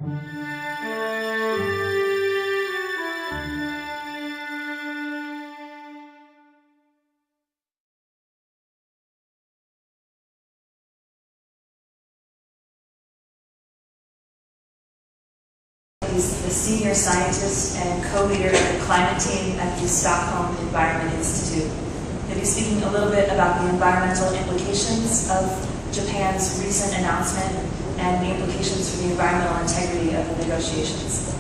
He's the senior scientist and co-leader of the climate team at the Stockholm Environment Institute. He'll be speaking a little bit about the environmental implications of Japan's recent announcement and the implications for the environmental integrity of the negotiations.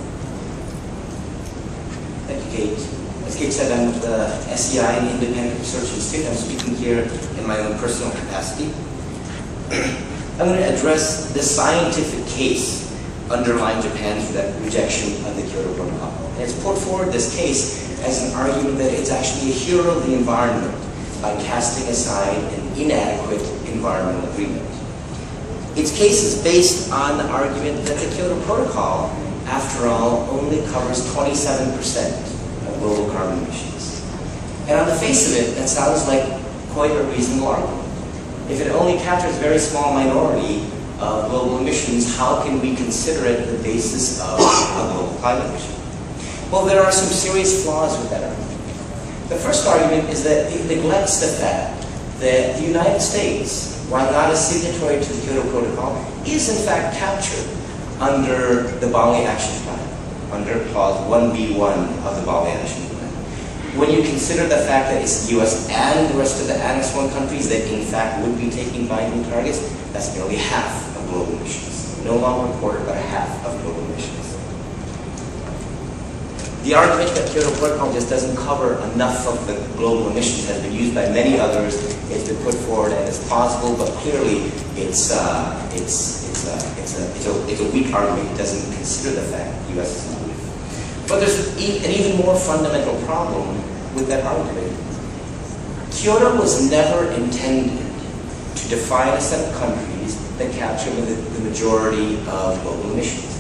Thank you, Kate. As Kate said, I'm with the SEI, an independent research institute. I'm speaking here in my own personal capacity. I'm going to address the scientific case underlying Japan's rejection of the Kyoto Protocol. And it's put forward this case as an argument that it's actually a hero of the environment by casting aside an inadequate environmental agreement. Its case is based on the argument that the Kyoto Protocol, after all, only covers 27% of global carbon emissions. And on the face of it, that sounds like quite a reasonable argument. If it only captures a very small minority of global emissions, how can we consider it the basis of a global climate mission? Well, there are some serious flaws with that argument. The first argument is that it neglects the fact that the United States, while not a signatory to the Kyoto Protocol, is in fact captured under the Bali Action Plan, under Clause 1B1 of the Bali Action Plan. When you consider the fact that it's the US and the rest of the Annex I countries that in fact would be taking binding targets, that's nearly half of global emissions. No longer a quarter, but a half of global emissions. The argument that Kyoto Protocol just doesn't cover enough of the global emissions has been used by many others. It's been put forward and it's plausible, but clearly it's a weak argument. It doesn't consider the fact that the US is not. But there's an even more fundamental problem with that argument. Kyoto was never intended to define a set of countries that capture the majority of global emissions.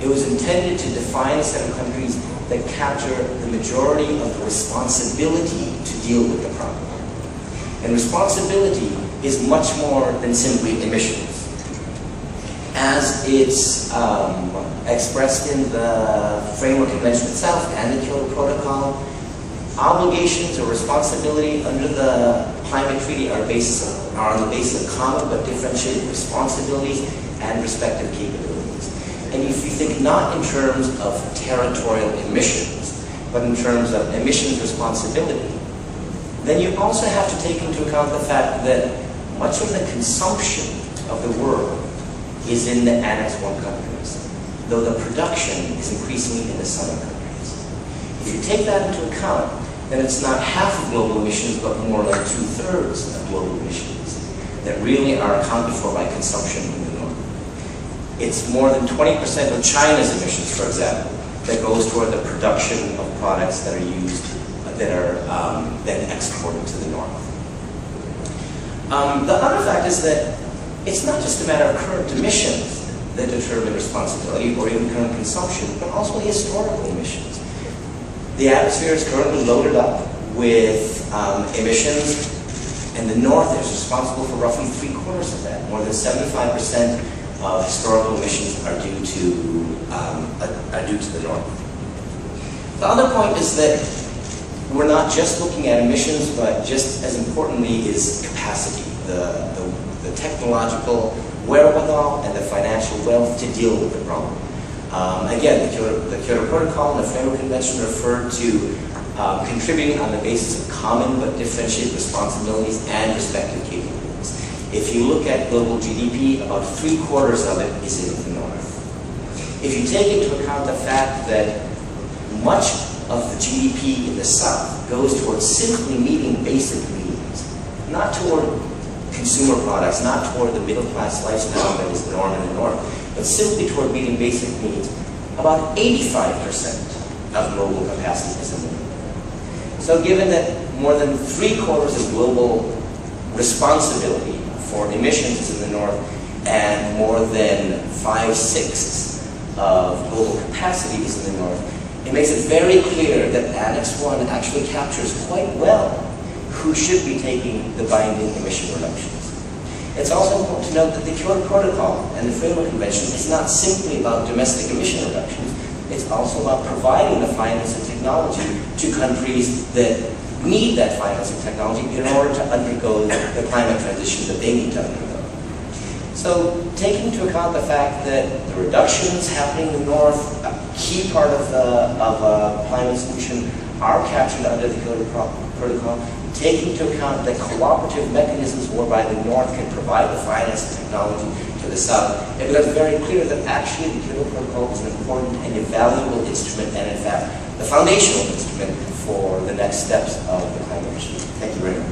It was intended to define a set of countries that capture the majority of the responsibility to deal with the problem. And responsibility is much more than simply emissions. As it's expressed in the Framework Convention itself and the Kyoto Protocol, obligations or responsibility under the Climate Treaty are on the basis of common but differentiated responsibilities and respective capabilities. And if you think not in terms of territorial emissions, but in terms of emissions responsibility, then you also have to take into account the fact that much of the consumption of the world is in the Annex I countries, though the production is increasingly in the southern countries. If you take that into account, then it's not half of global emissions, but more like 2/3 of global emissions that really are accounted for by consumption in the north. It's more than 20% of China's emissions, for example, that goes toward the production of products that are used, that are then exported to the north. The other fact is that it's not just a matter of current emissions that determine responsibility or even current consumption, but also historical emissions. The atmosphere is currently loaded up with emissions, and the north is responsible for roughly 3/4 of that. More than 75% of historical emissions are due to the north. The other point is that we're not just looking at emissions, but just as importantly is capacity, the technological wherewithal and the financial wealth to deal with the problem. Again, the Kyoto Protocol and the Framework Convention refer to contributing on the basis of common but differentiated responsibilities and respective capabilities. If you look at global GDP, about 3/4 of it is in the north. If you take into account the fact that much of the GDP in the south goes towards simply meeting basic needs, not toward consumer products, not toward the middle class lifestyle that is the norm in the north, but simply toward meeting basic needs, about 85% of global capacity is in the north. So given that more than 3/4 of global responsibility for emissions is in the north, and more than 5/6 of global capacity is in the north, it makes it very clear that Annex I actually captures quite well who should be taking the binding emission reductions. It's also important to note that the Kyoto Protocol and the Framework Convention is not simply about domestic emission reductions. It's also about providing the finance and technology to countries that need that finance and technology in order to undergo the climate transition that they need to undergo. So, taking into account the fact that the reductions happening in the north, a key part of a climate solution, are captured under the Kyoto Protocol, taking into account the cooperative mechanisms whereby the north can provide the finance and technology to the south, it becomes very clear that actually the Kyoto Protocol is an important and invaluable instrument, and in fact, the foundational instrument for the next steps of the climate regime. Thank you very much.